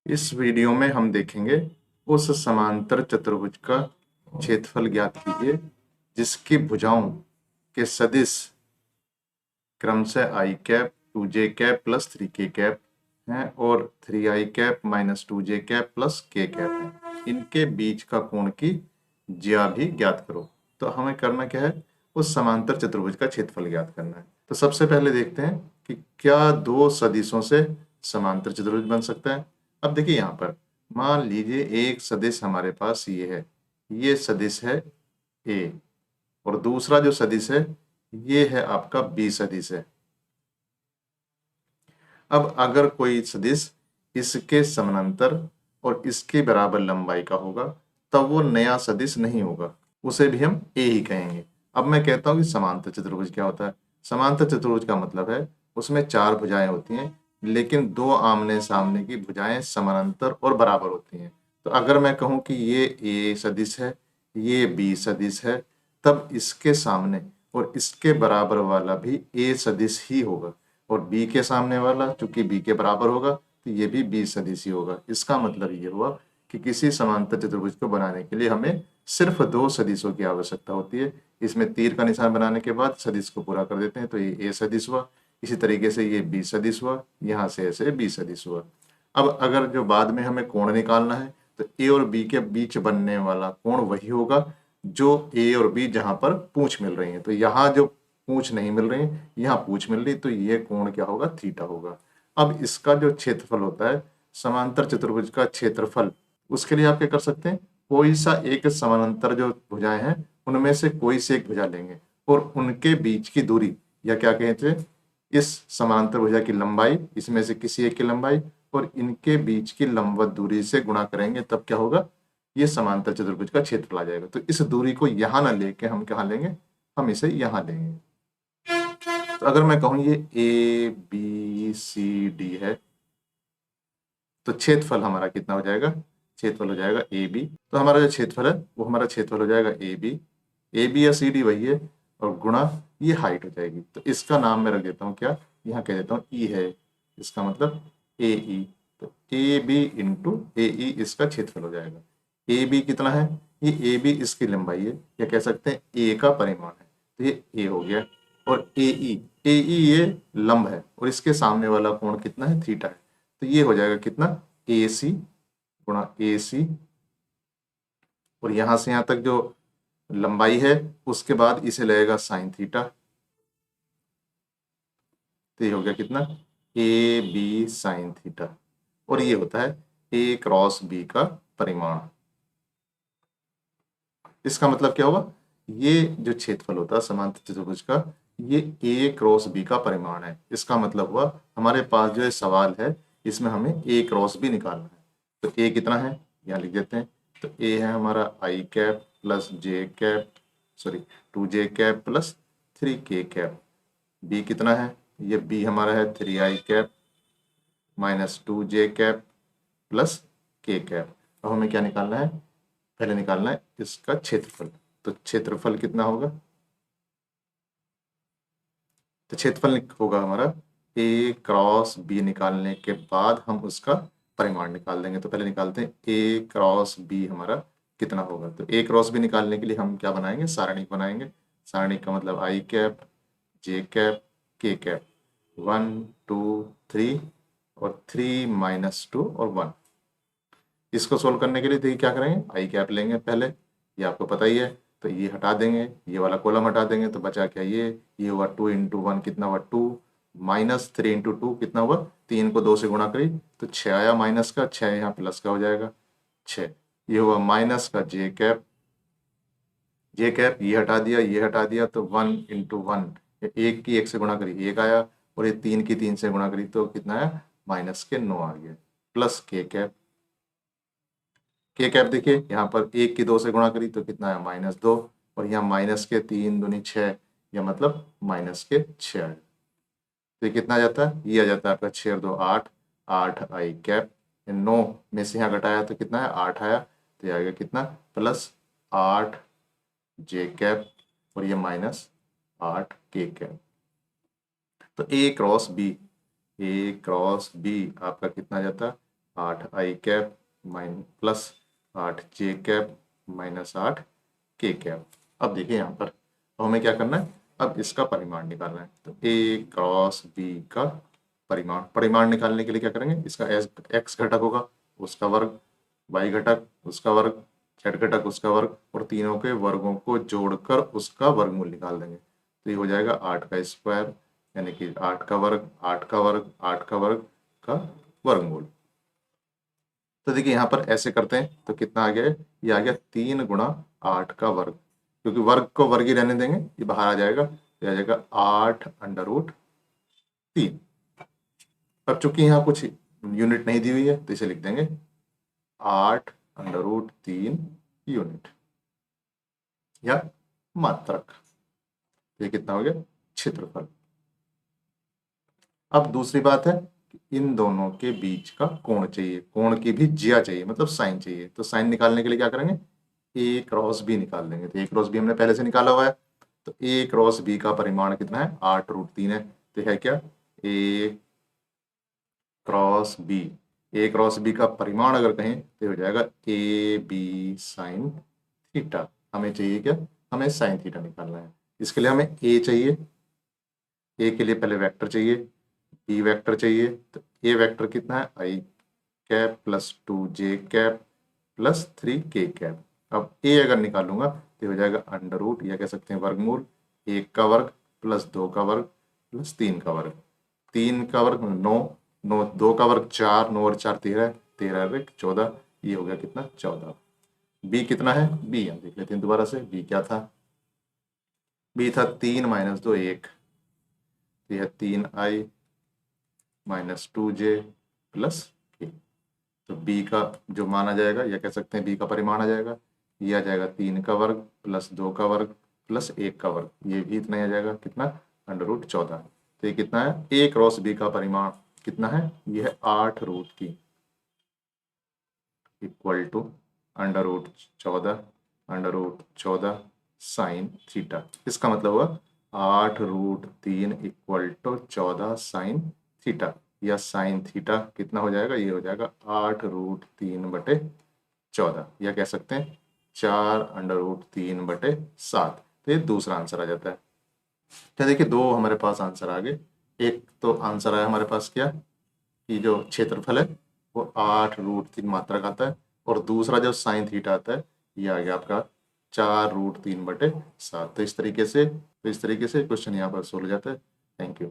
इस वीडियो में हम देखेंगे उस समांतर चतुर्भुज का क्षेत्रफल ज्ञात कीजिए जिसकी भुजाओं के सदिश क्रमशः i cap 2j cap plus 3k cap हैं और 3i cap minus 2j cap plus k cap है। इनके बीच का कोण की ज्या भी ज्ञात करो। तो हमें करना क्या है, उस समांतर चतुर्भुज का क्षेत्रफल ज्ञात करना है। तो सबसे पहले देखते हैं कि क्या दो सदिशों से समांतर चतुर्भुज बन सकता है। अब देखिए यहाँ पर मान लीजिए एक सदिश हमारे पास ये है, ये सदिश है ए और दूसरा जो सदिश है ये है आपका बी सदिश है। अब अगर कोई सदिश इसके समानांतर और इसके बराबर लंबाई का होगा तब वो नया सदिश नहीं होगा, उसे भी हम ए ही कहेंगे। अब मैं कहता हूं कि समांतर चतुर्भुज क्या होता है। समांतर चतुर्भुज का मतलब है उसमें चार भुजाएं होती हैं लेकिन दो आमने सामने की भुजाएं समानांतर और बराबर होती हैं। तो अगर मैं कहूं कि ये ए सदिश है, ये बी सदिश है, तब इसके सामने और इसके बराबर वाला भी ए सदिश ही होगा और बी के सामने वाला चूंकि बी के बराबर होगा तो ये भी बी सदिश ही होगा। इसका मतलब ये हुआ कि किसी समांतर चतुर्भुज को बनाने के लिए हमें सिर्फ दो सदिशों की आवश्यकता होती है। इसमें तीर का निशान बनाने के बाद सदिश को पूरा कर देते हैं तो ये ए सदिश हुआ, इसी तरीके से ये बी सदिश हुआ, यहाँ से ऐसे बी सदिश हुआ। अब अगर जो बाद में हमें कोण निकालना है तो ए और बी के बीच बनने वाला कोण वही होगा जो ए और बी जहां पर पूंछ मिल रही है। तो यहाँ जो पूंछ नहीं मिल रही, यहाँ पूंछ मिल रही, तो ये कोण क्या होगा, थीटा होगा। अब इसका जो क्षेत्रफल होता है समांतर चतुर्भुज का क्षेत्रफल, उसके लिए आप क्या कर सकते हैं, कोई सा एक समानांतर जो भुजाएं हैं उनमें से कोई से एक भुजा लेंगे और उनके बीच की दूरी या क्या कहते हैं इस समांतर भुजा की लंबाई, इसमें से किसी एक की लंबाई और इनके बीच की लंबवत दूरी से गुणा करेंगे, तब क्या होगा, ये समांतर चतुर्भुज का क्षेत्रफल आ जाएगा। तो इस दूरी को यहां ना लेके हम कहाँ लेंगे, हम इसे यहां लेंगे। तो अगर मैं कहूं ये ए बी सी डी है तो क्षेत्रफल हमारा कितना हो जाएगा, क्षेत्रफल हो जाएगा ए बी। तो हमारा जो क्षेत्रफल है वो हमारा क्षेत्रफल हो जाएगा ए बी या सी डी वही है और गुणा ये हाइट हो जाएगी। तो इसका नाम मैं रख देता हूँ क्या, यहाँ कह देता हूँ ई है, इसका मतलब ए ई। तो ए बी इंटू ए ई इसका क्षेत्रफल हो जाएगा। ए बी कितना है, ये ए बी इसकी लंबाई है या कह सकते हैं ए का परिमाण है, तो ये ए हो गया। और ए ई ये लंब है और इसके सामने वाला कोण कितना है, थीटा है। तो ये हो जाएगा कितना, ए सी गुणा ए सी और यहां से यहां तक जो लंबाई है उसके बाद इसे लगेगा साइन थीटा। तो ये हो गया कितना, ए बी साइन थीटा और ये होता है ए क्रॉस बी का परिमाण। इसका मतलब क्या हुआ, ये जो क्षेत्रफल होता है समांतर चतुर्भुज का ये ए क्रॉस बी का परिमाण है। इसका मतलब हुआ हमारे पास जो सवाल है इसमें हमें ए क्रॉस बी निकालना है। तो ए कितना है यहाँ लिख देते हैं। तो ए है हमारा i cap plus j cap sorry 2j cap plus 3k cap. B कितना है, ये बी हमारा है 3i cap minus 2j cap plus k cap. अब हमें क्या निकालना है, पहले निकालना है इसका क्षेत्रफल। तो क्षेत्रफल कितना होगा, तो क्षेत्रफल होगा हमारा ए क्रॉस बी निकालने के बाद हम उसका परिमाण निकाल देंगे। तो पहले निकालते हैं ए क्रॉस बी हमारा कितना होगा। तो ए क्रॉस बी निकालने के लिए हम क्या बनाएंगे, सारणिक बनाएंगे। सारणिक का मतलब आई कैप जे कैप के कैप 1 2 3 और 3 माइनस 2 और 1। इसको सोल्व करने के लिए देखिए क्या करेंगे, आई कैप लेंगे पहले, ये आपको पता ही है। तो ये हटा देंगे, ये वाला कॉलम हटा देंगे तो बचा क्या, ये हुआ 2 इंटू 1 कितना हुआ 2 माइनस 3 इंटू 2 कितना हुआ 3 को 2 से गुणा करी तो 6 आया माइनस का, 6 यहाँ प्लस का हो जाएगा 6। ये हुआ माइनस का जे कैप ये हटा दिया ये हटा दिया तो 1 इंटू 1 एक की 1 से गुणा करी 1 आया और ये 3 की 3 से गुणा करी तो कितना आया माइनस के 9 आ गया प्लस के कैप देखिए यहाँ पर 1 की 2 से गुणा करी तो कितना है -2 और यहाँ माइनस के 3 दूनी 6 या मतलब माइनस के 6 आया। तो ये कितना आ जाता है, ये आ जाता है आपका 6 और 2 8, 8 आई कैप 9 में से यहाँ घटाया तो कितना है 8 आया। तो ये आएगा कितना प्लस 8 जे कैप और ये माइनस 8 के कैप। तो ए क्रॉस बी आपका कितना आ जाता है 8i cap plus 8j cap minus 8k cap. अब देखिए यहाँ पर अब हमें क्या करना है, अब इसका परिमाण निकालना है। तो ए क्रॉस बी का परिमाण निकालने के लिए क्या करेंगे, इसका एक्स घटक होगा उसका वर्ग, वाई घटक उसका वर्ग, जेड घटक उसका वर्ग और तीनों के वर्गों को जोड़कर उसका वर्गमूल निकाल देंगे। तो ये हो जाएगा 8 का स्क्वायर यानी कि 8 का वर्ग 8 का वर्ग 8 का वर्ग का वर्गमूल। तो देखिए यहाँ पर ऐसे करते हैं तो कितना आ गया, ये आ गया 3 गुणा 8 का वर्ग, क्योंकि वर्ग को वर्ग ही रहने देंगे, ये बाहर आ जाएगा, ये आ जाएगा 8√3। अब चूंकि यहाँ कुछ यूनिट नहीं दी हुई है तो इसे लिख देंगे 8√3 यूनिट या मात्रक। ये कितना हो गया, क्षेत्रफल। अब दूसरी बात है कि इन दोनों के बीच का कोण चाहिए, कोण की भी ज्या चाहिए, मतलब साइन चाहिए। तो साइन निकालने के लिए क्या करेंगे, ए क्रॉस बी निकाल देंगे। तो ए क्रॉस बी हमने पहले से निकाला हुआ है, तो ए क्रॉस बी का परिमाण कितना है, 8√3 है। तो है क्या, ए क्रॉस बी, ए क्रॉस बी का परिमाण अगर कहें तो हो जाएगा ए बी साइन थीटा। हमें चाहिए क्या, हमें साइन थीटा निकालना है। इसके लिए हमें ए चाहिए, ए के लिए पहले वेक्टर चाहिए, बी वेक्टर चाहिए। तो ए वेक्टर कितना है, i cap plus 2j cap plus 3k cap. अब ए अगर निकालूंगा तो हो जाएगा अंडर रूट या कह सकते हैं वर्गमूल 1 का वर्ग प्लस 2 का वर्ग प्लस 3 का वर्ग। 3 का वर्ग 9, 2 का वर्ग 4, 9 और 4 13, 13 और 1 14, ये हो गया कितना 14। बी कितना है, बी हम देख लेते हैं दोबारा से, बी क्या था, बी था 3 - 2 1, तो यह 3i minus 2j plus k। तो b का जो मान आ जाएगा या कह सकते हैं b का परिमाण आ जाएगा, ये आ जाएगा 3 का वर्ग प्लस 2 का वर्ग प्लस 1 का वर्ग, ये भी इतना ही आ जाएगा कितना, अंडर रूट 14। तो ये कितना है, a क्रॉस b का परिमाण कितना है, ये है 8√की equal to under root 14 sine theta. इसका मतलब हुआ 8√3 इक्वल टू 14 साइन थीटा, या साइन थीटा कितना हो जाएगा, ये हो जाएगा 8√3/14, या कह सकते हैं 4√3/7। तो ये दूसरा आंसर आ जाता है। क्या देखिए, दो हमारे पास आंसर आ गए। एक तो आंसर आया हमारे पास क्या, कि जो क्षेत्रफल है वो 8√3 मात्रक आता है, और दूसरा जो साइन थीटा आता है ये आ गया आपका 4√3/7। तो इस तरीके से क्वेश्चन यहाँ पर सोल्व हो जाता है। Thank you.